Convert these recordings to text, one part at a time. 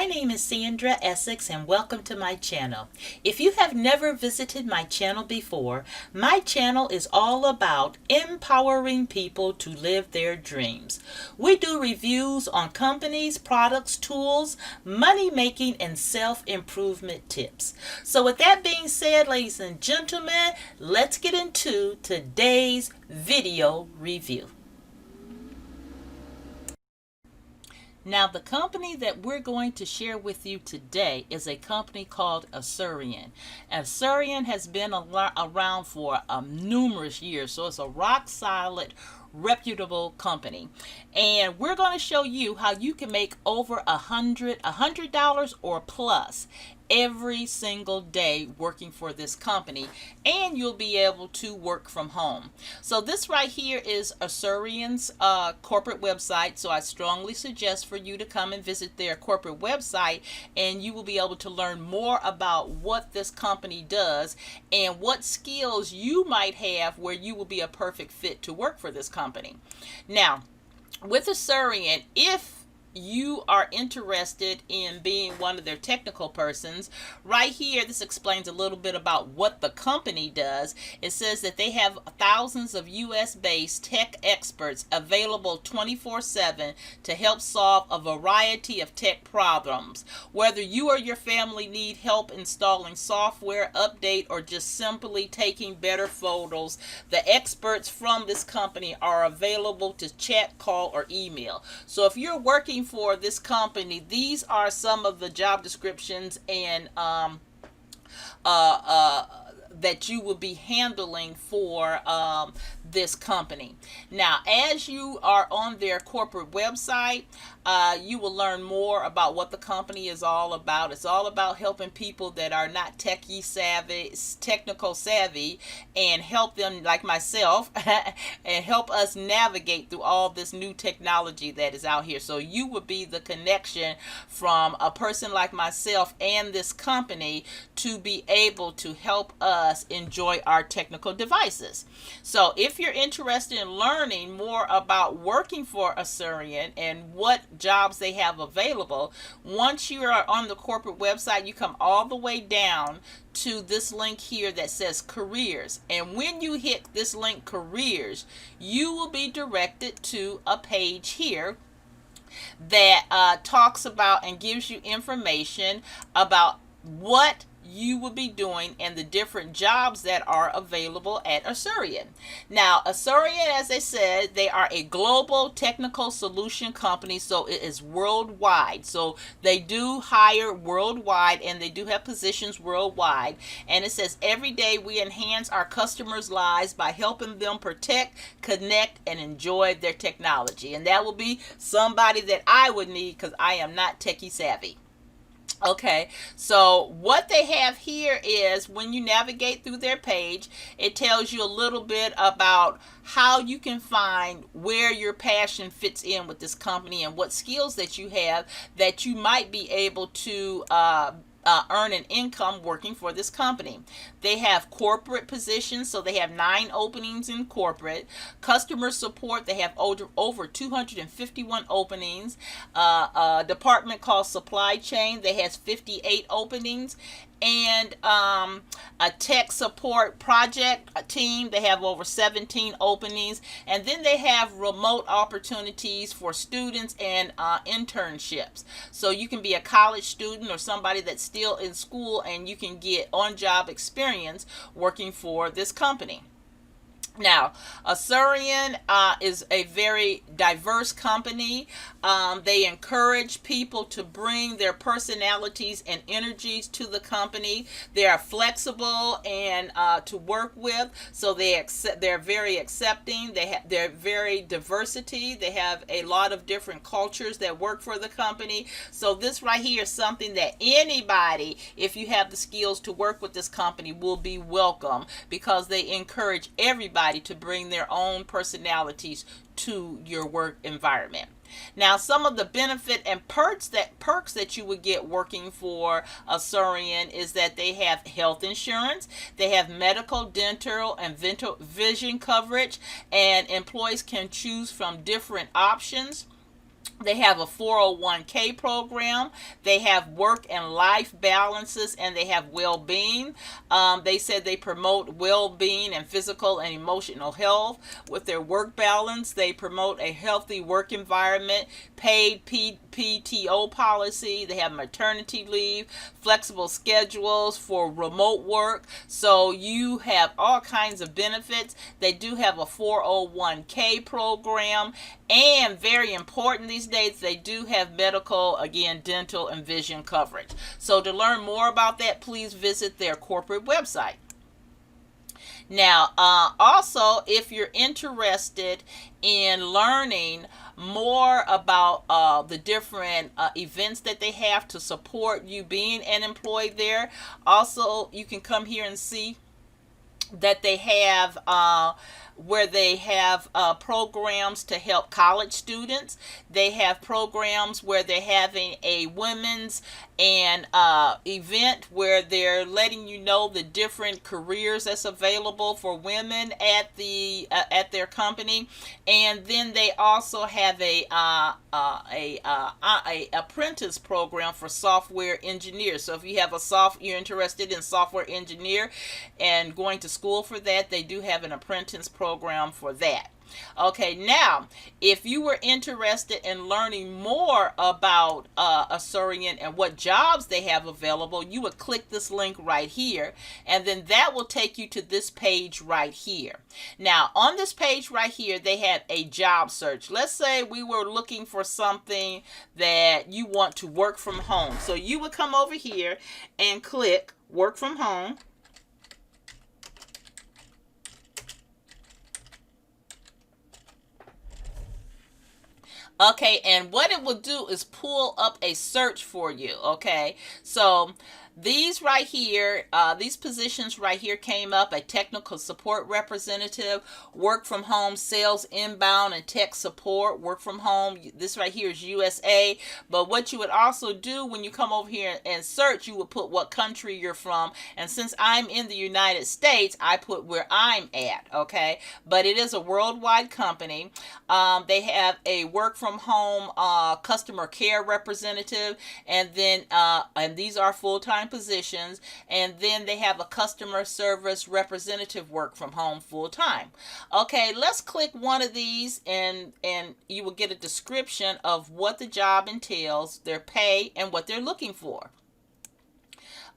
My name is Sandra Essex and welcome to my channel. If you have never visited my channel before, my channel is all about empowering people to live their dreams. We do reviews on companies, products, tools, money making, and self-improvement tips. So with that being said, ladies and gentlemen, let's get into today's video review. Now, the company that we're going to share with you today is a company called Asurion. Asurion has been around for numerous years, so it's a rock solid, reputable company. And we're going to show you how you can make over $100 or plus every single day working for this company, and you'll be able to work from home. So this right here is Asurion's corporate website, so I strongly suggest for you to come and visit their corporate website, and you will be able to learn more about what this company does and what skills you might have where you will be a perfect fit to work for this company. Now, with Asurion, if you are interested in being one of their technical persons, right here this explains a little bit about what the company does. It says that they have thousands of US based tech experts available 24/7 to help solve a variety of tech problems. Whether you or your family need help installing software update or just simply taking better photos, the experts from this company are available to chat, call, or email. So if you're working for this company, these are some of the job descriptions and that you will be handling for this company. Now, as you are on their corporate website, you will learn more about what the company is all about. It's all about helping people that are not technical savvy, and help them, like myself, and help us navigate through all this new technology that is out here. So you would be the connection from a person like myself and this company to be able to help us enjoy our technical devices. So if you're interested in learning more about working for Asurion and what jobs they have available, once you are on the corporate website, you come all the way down to this link here that says careers, and when you hit this link careers, you will be directed to a page here that talks about and gives you information about what you will be doing and the different jobs that are available at Asurion. Now, Asurion, as I said, they are a global technical solution company, so it is worldwide. So they do hire worldwide, and they do have positions worldwide. And it says every day we enhance our customers' lives by helping them protect, connect, and enjoy their technology. And that will be somebody that I would need because I am not techie savvy. Okay, so what they have here is when you navigate through their page, it tells you a little bit about how you can find where your passion fits in with this company and what skills that you have that you might be able to earn an income working for this company. They have corporate positions, so they have 9 openings in corporate. Customer support, they have over 251 openings. A department called supply chain, they has 58 openings. And a tech support project team, they have over 17 openings. And then they have remote opportunities for students and internships. So you can be a college student or somebody that's still in school, and you can get on-job experience working for this company. Now, Asurion is a very diverse company. They encourage people to bring their personalities and energies to the company. They are flexible and to work with, so they're very accepting. They're very diversity. They have a lot of different cultures that work for the company. So this right here is something that anybody, if you have the skills to work with this company, will be welcome, because they encourage everybody to bring their own personalities to your work environment. Now, some of the benefit and perks that you would get working for Asurion is that they have health insurance, they have medical, dental, and vision coverage, and employees can choose from different options. They have a 401k program. They have work and life balances, and they have well-being. They said they promote well-being and physical and emotional health with their work balance. They promote a healthy work environment, paid PTO policy. They have maternity leave, flexible schedules for remote work. So you have all kinds of benefits. They do have a 401k program, and very important these days, they do have medical, again, dental and vision coverage. So to learn more about that, please visit their corporate website. Now, also, if you're interested in learning more about the different events that they have to support you being an employee there, also, you can come here and see that they have where they have programs to help college students. They have programs where they're having a women's and event where they're letting you know the different careers that's available for women at their company. And then they also have a apprentice program for software engineers. So if you have you're interested in software engineer and going to school for that, they do have an apprentice program for that. Okay, now, if you were interested in learning more about Asurion and what jobs they have available, you would click this link right here, and then that will take you to this page right here. Now, on this page right here, they have a job search. Let's say we were looking for something that you want to work from home. So you would come over here and click work from home. Okay, and what it will do is pull up a search for you. Okay, so these right here, these positions right here came up: a technical support representative, work from home, sales inbound and tech support, work from home. This right here is USA. But what you would also do when you come over here and search, you would put what country you're from. And since I'm in the United States, I put where I'm at. Okay, but it is a worldwide company. They have a work from home customer care representative, and then and these are full-time positions, and then they have a customer service representative work from home full-time. Okay, let's click one of these, and you will get a description of what the job entails, their pay, and what they're looking for.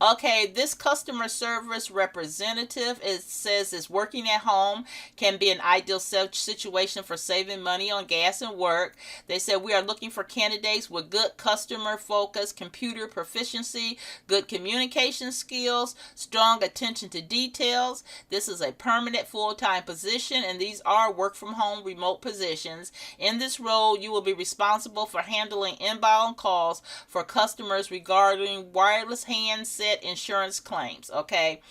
Okay, this customer service representative, it says, is working at home, can be an ideal situation for saving money on gas and work. They said we are looking for candidates with good customer focus, computer proficiency, good communication skills, strong attention to details. This is a permanent full-time position, and these are work from home remote positions. In this role, you will be responsible for handling inbound calls for customers regarding wireless handsets insurance claims. Okay,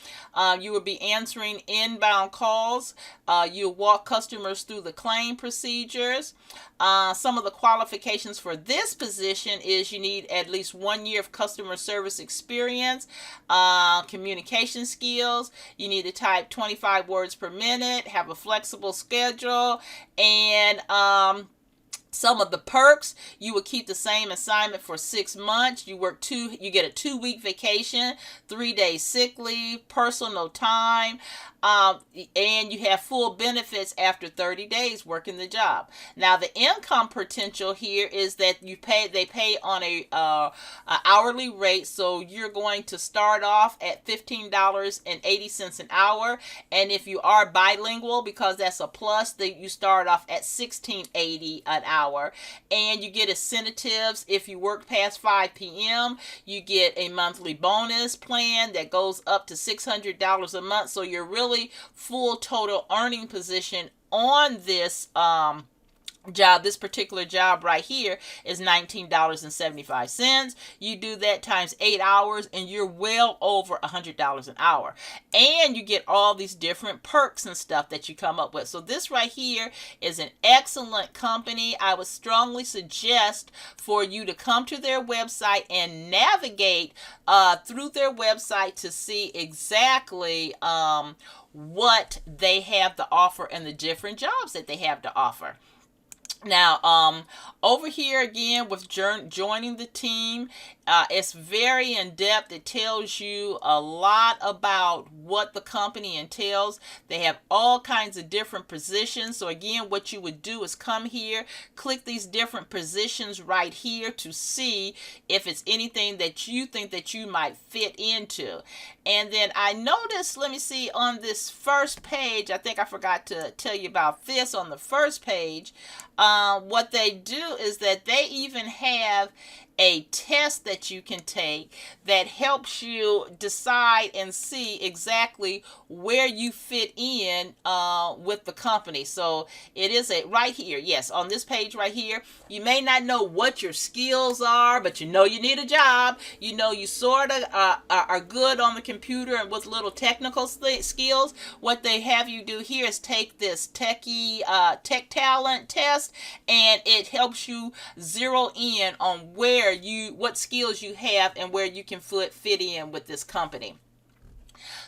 you will be answering inbound calls. You'll walk customers through the claim procedures. Some of the qualifications for this position is you need at least 1 year of customer service experience, communication skills. You need to type 25 words per minute, have a flexible schedule, and some of the perks: you will keep the same assignment for 6 months. You get a 2-week vacation, 3 days sick leave, personal time, and you have full benefits after 30 days working the job. Now, the income potential here is that they pay on a hourly rate, so you're going to start off at $15.80 an hour, and if you are bilingual, because that's a plus, that you start off at $16.80 an hour. And you get incentives if you work past 5 p.m. You get a monthly bonus plan that goes up to $600 a month. So you're really full total earning position on this job. This particular job right here is $19.75. You do that times 8 hours, and you're well over $100 an hour, and you get all these different perks and stuff that you come up with. So this right here is an excellent company. I would strongly suggest for you to come to their website and navigate through their website to see exactly what they have to offer and the different jobs that they have to offer. Now, over here again with joining the team, it's very in depth. It tells you a lot about what the company entails. They have all kinds of different positions. So again, what you would do is come here, click these different positions right here to see if it's anything that you think that you might fit into. And then I noticed, let me see, on this first page, I think I forgot to tell you about this on the first page. What they do is that they even have a test that you can take that helps you decide and see exactly where you fit in with the company. So it is right here, yes, on this page right here. You may not know what your skills are, but you know you need a job. You know you sort of are good on the computer and with little technical skills. What they have you do here is take this tech talent test, and it helps you zero in on what skills you have and where you can fit in with this company.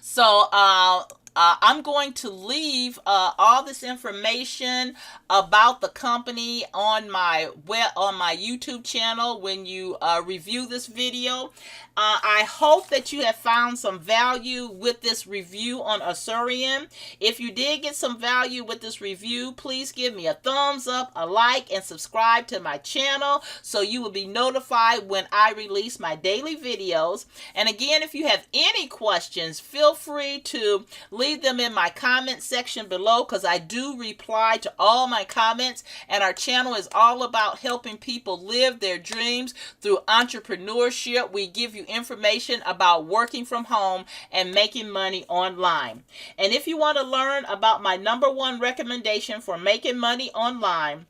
So I'm going to leave all this information about the company on my YouTube channel when you review this video. I hope that you have found some value with this review on Asurion. If you did get some value with this review, please give me a thumbs up, a like, and subscribe to my channel so you will be notified when I release my daily videos. And again, if you have any questions, feel free to leave them in my comment section below, because I do reply to all my comments, and our channel is all about helping people live their dreams through entrepreneurship. We give you information about working from home and making money online. And if you want to learn about my #1 recommendation for making money online,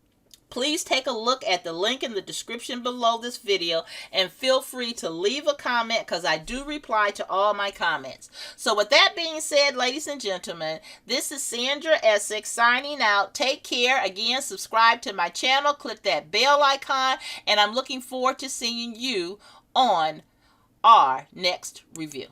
please take a look at the link in the description below this video, and feel free to leave a comment, because I do reply to all my comments. So with that being said, ladies and gentlemen, this is Sandra Essex signing out. Take care. Again, subscribe to my channel, click that bell icon, and I'm looking forward to seeing you on our next review.